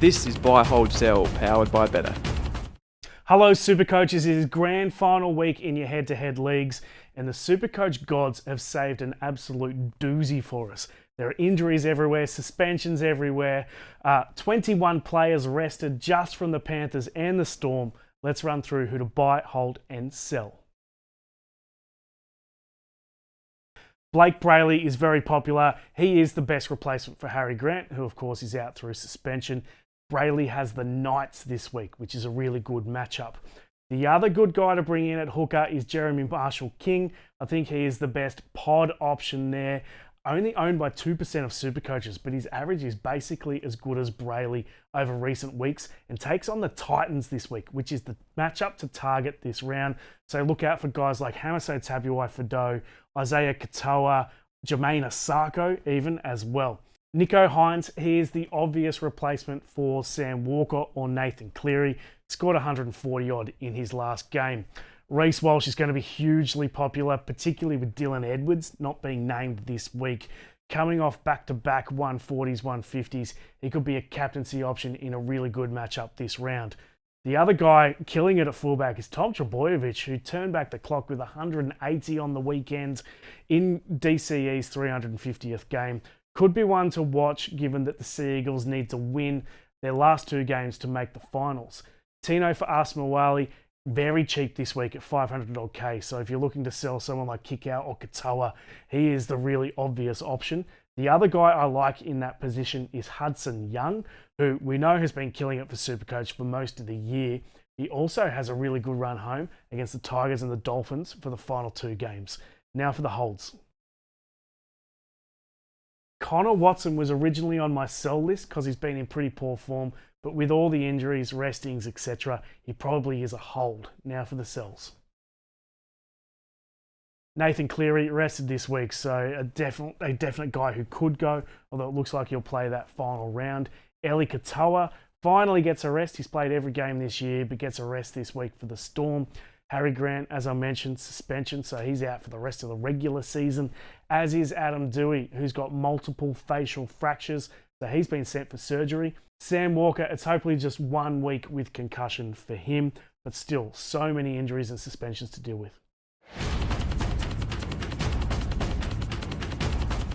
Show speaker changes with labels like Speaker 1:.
Speaker 1: This is Buy, Hold, Sell, powered by Better.
Speaker 2: Hello Supercoaches, it is grand final week in your head-to-head leagues and the Supercoach gods have saved an absolute doozy for us. There are injuries everywhere, suspensions everywhere, 21 players rested just from the Panthers and the Storm. Let's run through who to buy, hold and sell. Blake Brayley is very popular. He is the best replacement for Harry Grant, who of course is out through suspension. Brayley has the Knights this week, which is a really good matchup. The other good guy to bring in at hooker is Jeremy Marshall-King. I think he is the best pod option there. Only owned by 2% of Supercoaches, but his average is basically as good as Brayley over recent weeks and takes on the Titans this week, which is the matchup to target this round. So look out for guys like Hamiso Tabuai-Fidow, Isaiah Katoa, Jermaine Asako even as well. Nicho Hynes, he is the obvious replacement for Sam Walker or Nathan Cleary. Scored 140 odd in his last game. Reece Walsh is going to be hugely popular, particularly with Dylan Edwards not being named this week. Coming off back-to-back 140s, 150s, he could be a captaincy option in a really good matchup this round. The other guy killing it at fullback is Tom Trbojevic, who turned back the clock with 180 on the weekend in DCE's 350th game. Could be one to watch given that the Sea Eagles need to win their last two games to make the finals. Tino for Asmawali, very cheap this week at 500 odd K. So if you're looking to sell someone like Kikau or Katoa, he is the really obvious option. The other guy I like in that position is Hudson Young, who we know has been killing it for Supercoach for most of the year. He also has a really good run home against the Tigers and the Dolphins for the final two games. Now for the holds. Connor Watson was originally on my sell list because he's been in pretty poor form, but with all the injuries, restings, etc., he probably is a hold. Now for the sells. Nathan Cleary rested this week, so a definite guy who could go, although it looks like he'll play that final round. Eli Katoa finally gets a rest. He's played every game this year, but gets a rest this week for the Storm. Harry Grant, as I mentioned, suspension, so he's out for the rest of the regular season, as is Adam Dewey, who's got multiple facial fractures, so he's been sent for surgery. Sam Walker, it's hopefully just 1 week with concussion for him, but still, so many injuries and suspensions to deal with.